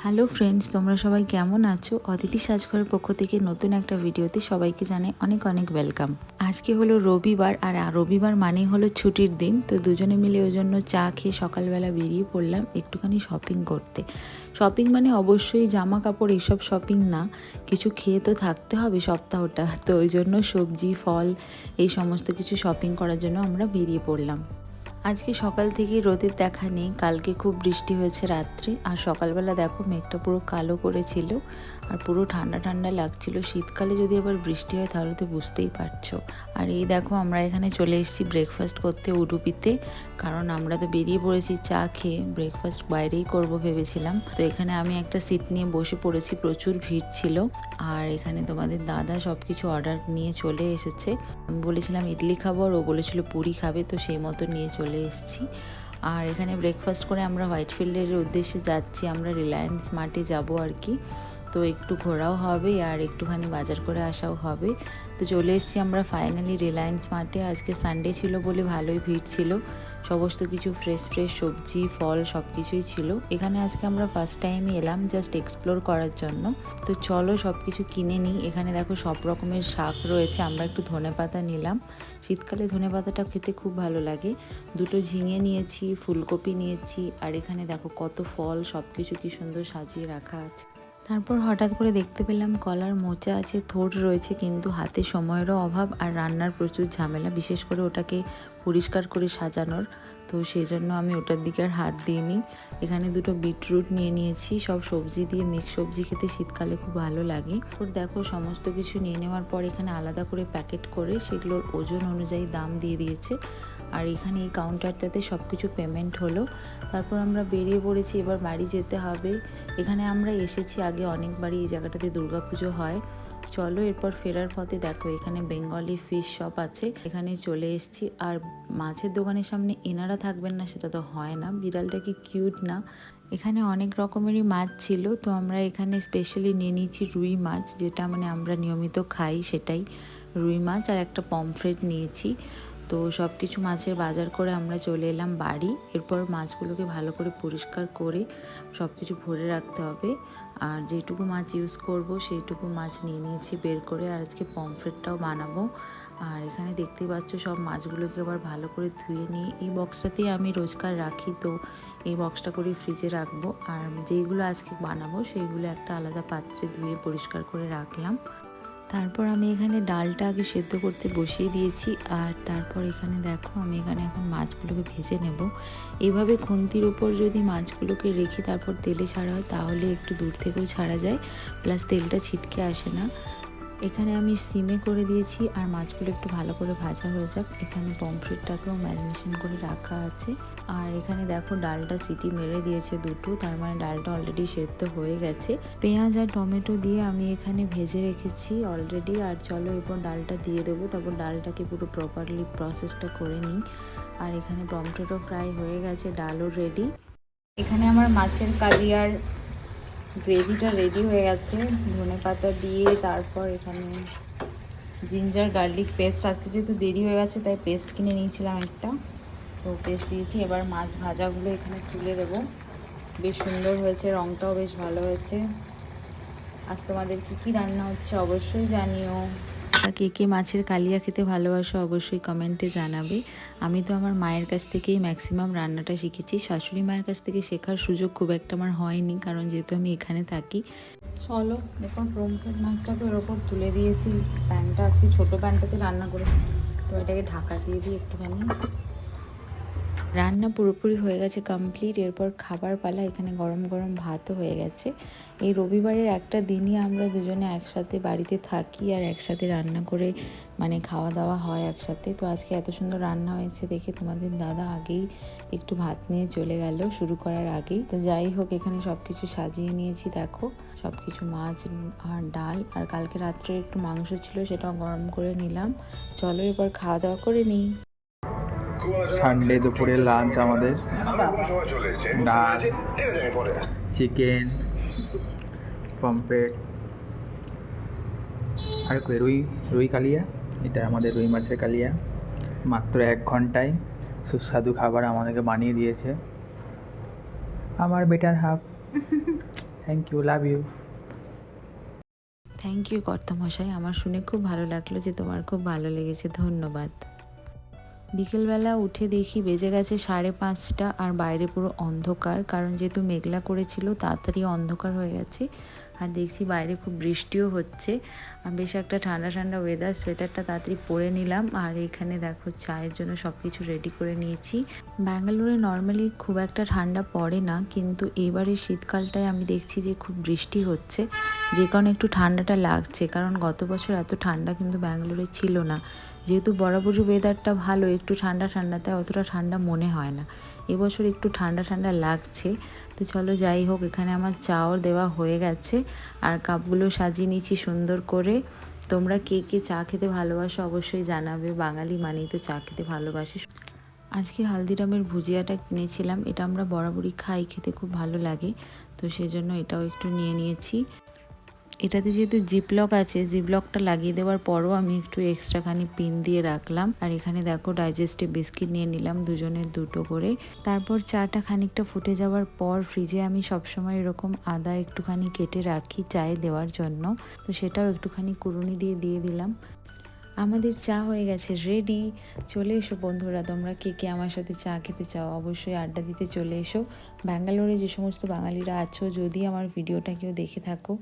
Hello friends, তোমরা সবাই কেমন আছো? অদিতি সাজঘরের পক্ষ থেকে নতুন একটা ভিডিওতে সবাইকে জানাই অনেক অনেক ওয়েলকাম। আজকে হলো রবিবার, আর রবিবার মানেই হলো ছুটির দিন। তো দুজনে মিলে ওই জন্য চা খেয়ে সকালবেলা বেরিয়ে পড়লাম একটুখানি শপিং করতে। শপিং মানে অবশ্যই জামা কাপড় এইসব শপিং না, কিছু খেয়ে তো থাকতে হবে সপ্তাহটা। তো ওই জন্য সবজি ফল এই সমস্ত কিছু শপিং করার জন্য আমরা বেরিয়ে পড়লাম। আজকে সকাল থেকেই রোদের দেখা নেই, কালকে খুব বৃষ্টি হয়েছে রাত্রে, আর সকালবেলা দেখো মেঘটা পুরো কালো করেছিল আর পুরো ঠান্ডা ঠান্ডা লাগছিল। শীতকালে যদি আবার বৃষ্টি হয় তাহলে তো বুঝতেই পারছো। আর এই দেখো আমরা এখানে চলে এসেছি ব্রেকফাস্ট করতে উডুপিতে, কারণ আমরা তো বেরিয়ে পড়েছি চা খেয়ে, ব্রেকফাস্ট বাইরেই করব ভেবেছিলাম। তো এখানে আমি একটা সিট নিয়ে বসে পড়েছি, প্রচুর ভিড় ছিল। আর এখানে তোমাদের দাদা সব কিছু অর্ডার নিয়ে চলে এসেছে। আমি বলেছিলাম ইডলি খাবো আর ও বলেছিল পুরি খাবে, তো সেই মতো নিয়ে চলে এসেছি। আর এখানে ব্রেকফাস্ট করে আমরা হোয়াইটফিল্ডের উদ্দেশ্যে যাচ্ছি, আমরা রিলায়েন্স মার্টে যাব আর কি। তো একটু ঘোরাও হবে আর একটুখানি বাজার করে আসাও হবে। তো চলে এসেছি আমরা ফাইনালি রিলায়েন্স মার্টে। আজকে সানডে ছিল বলে ভালোই ভিড় ছিল, সমস্ত কিছু ফ্রেশ ফ্রেশ সবজি ফল সব কিছুই ছিল এখানে। আজকে আমরা ফার্স্ট টাইমই এলাম জাস্ট এক্সপ্লোর করার জন্য। তো চলো সব কিছু কিনে নিই। এখানে দেখো সব রকমের শাক রয়েছে, আমরা একটু ধনেপাতা নিলাম, শীতকালে ধনেপাতাটা খেতে খুব ভালো লাগে। দুটো ঝিঙে নিয়েছি, ফুলকপি নিয়েছি, আর এখানে দেখো কত ফল, সব কিছু কি সুন্দর সাজিয়ে রাখা আছে। তারপর হঠাৎ করে দেখতে পেলাম কলার মোচা আছে, থোড় রয়েছে, কিন্তু হাতে সময়েরও অভাব আর রান্নার প্রচুর ঝামেলা, বিশেষ করে ওটাকে পরিষ্কার করে সাজানোর। তো সেই জন্য আমি ওটার দিকে আর হাত দিইনি। এখানে দুটো বিটরুট নিয়ে নিয়েছি, সব সবজি দিয়ে মিক্স সবজি খেতে শীতকালে খুব ভালো লাগে। ওর দেখো সমস্ত কিছু নিয়ে নেওয়ার পর এখানে আলাদা করে প্যাকেট করে সেগুলোর ওজন অনুযায়ী দাম দিয়ে দিয়েছে। আর এখানে এই কাউন্টারটাতে সব কিছু পেমেন্ট হলো। তারপর আমরা বেরিয়ে পড়েছি, এবার বাড়ি যেতে হবে। এখানে আমরা এসেছি আগে অনেকবারই, এই জায়গাটাতে দুর্গাপুজো হয়। চলো এরপর ফেরার পথে দেখো এখানে বেঙ্গলি ফিশ শপ আছে, এখানে চলে এসেছি। আর মাছের দোকানের সামনে এনারা থাকবেন না সেটা তো হয় না, বিড়ালটা কি কিউট না। এখানে অনেক রকমেরই মাছ ছিল, তো আমরা এখানে স্পেশালি নিয়ে নিয়েছি রুই মাছ, যেটা মানে আমরা নিয়মিত খাই সেটাই, রুই মাছ আর একটা পমফ্রেট নিয়েছি। তো সব কিছু মাছের বাজার করে আমরা চলে এলাম বাড়ি। এরপর মাছগুলোকে ভালো করে পরিষ্কার করে সব কিছু ভরে রাখতে হবে। আর যেটুকু মাছ ইউজ করব সেইটুকু মাছ নিয়ে নিয়েছি বের করে, আর আজকে পমফ্রেটটাও বানাবো। আর এখানে দেখতেই পাচ্ছ সব মাছগুলোকে আবার ভালো করে ধুয়ে নিয়ে এই বক্সটাতেই আমি রোজকার রাখি, তো এই বক্সটা করে ফ্রিজে রাখবো। আর যেইগুলো আজকে বানাবো সেইগুলো একটা আলাদা পাত্রে ধুয়ে পরিষ্কার করে রাখলাম। তারপর আমি এখানে ডালটা আগে সেদ্ধ করতে বসিয়ে দিয়েছি, আর তারপর এখানে দেখো আমি এখানে এখন মাছগুলোকে ভেজে নেব। এইভাবে খুন্তির উপর যদি মাছগুলোকে রেখে তারপর তেলে ছাড়া হয় তাহলে একটু দূর থেকেও ছাড়া যায়, প্লাস তেলটা ছিটকে আসে না। এখানে আমি সিমে করে দিয়েছি আর মাছগুলো একটু ভালো করে ভাজা হয়ে যাক। এখানে পমফ্রেটটাকেও ম্যারিনেশন করে রাখা আছে। আর এখানে দেখো ডালটা সিটি মেরে দিয়েছে দুটো, তার মানে ডালটা অলরেডি সেদ্ধ হয়ে গেছে। পেঁয়াজ আর টমেটো দিয়ে আমি এখানে ভেজে রেখেছি অলরেডি। আর চলো এরপর ডালটা দিয়ে দেবো, তারপর ডালটাকে পুরো প্রপারলি প্রসেসটা করে নিই। আর এখানে পমফ্রেটও ফ্রাই হয়ে গেছে, ডালও রেডি। এখানে আমার মাছের কালিয়ার গ্রেভিটা রেডি হয়ে গেছে, ধনেপাতা দিয়ে। তারপর এখানে জিঞ্জার গার্লিক পেস্ট, আজকে যেহেতু দেরি হয়ে গেছে তাই পেস্ট কিনে নিয়েছিলাম একটা, তো পেস্ট দিয়েছি। এবার মাছ ভাজাগুলো এখানে তুলে দেবো। বেশ সুন্দর হয়েছে, রঙটাও বেশ ভালো হয়েছে। আজ তোমাদের কী রান্না হচ্ছে অবশ্যই জানিও। কে কে মাছের কালিয়া খেতে ভালোবাসো অবশ্যই কমেন্টে জানাবে। আমি তো আমার মায়ের কাছ থেকেই ম্যাক্সিমাম রান্নাটা শিখেছি, শাশুড়ি মায়ের কাছ থেকে শেখার সুযোগ খুব একটা আমার হয়নি, কারণ যেহেতু আমি এখানে থাকি। চলো এখন পমফ্রেট মাছটাকে ওর ওপর তুলে দিয়েছি। প্যানটা আজকে ছোটো প্যানটাতে রান্না করেছি, তো এটাকে ঢাকা দিয়ে দিই একটুখানি। রান্না পুরোপুরি হয়ে গেছে কমপ্লিট। এরপর খাবার পালা, এখানে গরম গরম ভাতও হয়ে গেছে। এই রবিবারের একটা দিনই আমরা দুজনে একসাথে বাড়িতে থাকি আর একসাথে রান্না করে মানে খাওয়া দাওয়া হয় একসাথে। তো আজকে এত সুন্দর রান্না হয়েছে দেখে তোমাদের দাদা আগেই একটু ভাত নিয়ে চলে গেল শুরু করার আগেই। তো যাই হোক এখানে সব কিছু সাজিয়ে নিয়েছি, দেখো সব কিছু মাছ আর ডাল, আর কালকে রাত্রে একটু মাংস ছিল সেটাও গরম করে নিলাম। চলো এবার খাওয়া দাওয়া করে নিই। সানডে দুপুরে লাঞ্চ আমাদের ডাল, চিকেন, পমফ্রেট আর রুই রুই কালিয়া। এটা আমাদের রুই মাছের কালিয়া। মাত্র 1 ঘন্টায় সুস্বাদু খাবার আমাদেরকে বানিয়ে দিয়েছে আমার better half. Thank you, love you. Thank you কর্তামশাই, আমার শুনে খুব ভালো লাগলো যে তোমার খুব ভালো লেগেছে, ধন্যবাদ। বিকেলবেলা উঠে দেখি বেজে গেছে 5:30 আর বাইরে পুরো অন্ধকার, কারণ যেহেতু মেঘলা করেছিল তাড়াতাড়ি অন্ধকার হয়ে গেছে। আর দেখছি বাইরে খুব বৃষ্টিও হচ্ছে, আর বেশ একটা ঠান্ডা ঠান্ডা ওয়েদার। সোয়েটারটা তাড়াতাড়ি পরে নিলাম, আর এখানে দেখো চায়ের জন্য সব কিছু রেডি করে নিয়েছি। ব্যাঙ্গালোরে নর্মালি খুব একটা ঠান্ডা পড়ে না, কিন্তু এবারে শীতকালটায় আমি দেখছি যে খুব বৃষ্টি হচ্ছে, যে কারণে একটু ঠান্ডাটা লাগছে। কারণ গত বছর এত ঠান্ডা কিন্তু ব্যাঙ্গালোরে ছিল না। যেহেতু বরাবরই ওয়েদারটা ভালো, একটু ঠান্ডা ঠান্ডা, তাই অতটা ঠান্ডা মনে হয় না। এবছর একটু ঠান্ডা ঠান্ডা লাগছে। তো চলো যাই হোক, এখানে আমার চাও দেওয়া হয়ে গেছে, আর কাপগুলো সাজিয়ে নিয়েছি সুন্দর করে। তোমরা কে কে চা খেতে ভালোবাসো অবশ্যই জানাবে, বাঙালি মানেই তো চা খেতে ভালোবাসে। আজকে হালদিরামের ভুজিয়াটা কিনেছিলাম, এটা আমরা বরাবরই খাই, খেতে খুব ভালো লাগে, তো সেজন্য এটাও একটু নিয়ে নিয়েছি। এটাতে যেহেতু জিপলক আছে, জিপলকটা লাগিয়ে দেওয়ার পরও আমি একটু এক্সট্রাখানি পিন দিয়ে রাখলাম। আর এখানে দেখো ডাইজেস্টিভ বিস্কিট নিয়ে নিলাম, দুজনের 2টো করে। তারপর চাটা খানিকটা ফুটে যাওয়ার পর ফ্রিজে আমি সবসময় এরকম আদা একটুখানি কেটে রাখি চায়ে দেওয়ার জন্য, তো সেটাও একটুখানি কুড়ুনি দিয়ে দিলাম। আমাদের চা হয়ে গেছে রেডি। চলে এসো বন্ধুরা, তোমরা কে কে আমার সাথে চা খেতে চাও অবশ্যই আড্ডা দিতে চলে এসো। ব্যাঙ্গালোরে যে সমস্ত বাঙালিরা আছো, যদি আমার ভিডিওটা কেউ দেখে থাকো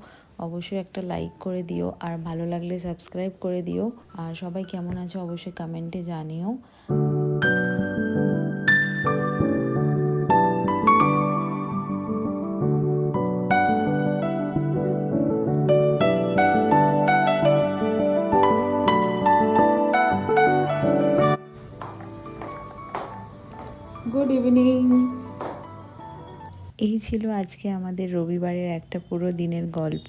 অবশ্যই একটা লাইক করে দিও, আর ভালো লাগলে সাবস্ক্রাইব করে দিও। আর সবাই কেমন আছো অবশ্যই কমেন্টে জানিও। Good evening. এই ছিল আজকে আমাদের রবিবারের একটা পুরো দিনের গল্প।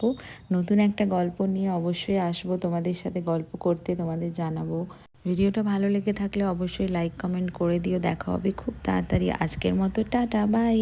নতুন একটা গল্প নিয়ে অবশ্যই আসবো তোমাদের সাথে গল্প করতে, তোমাদের জানাবো। ভিডিওটা ভালো লেগে থাকলে অবশ্যই লাইক কমেন্ট করে দিও। দেখা হবে খুব তাড়াতাড়ি। আজকের মতো টাটা, বাই।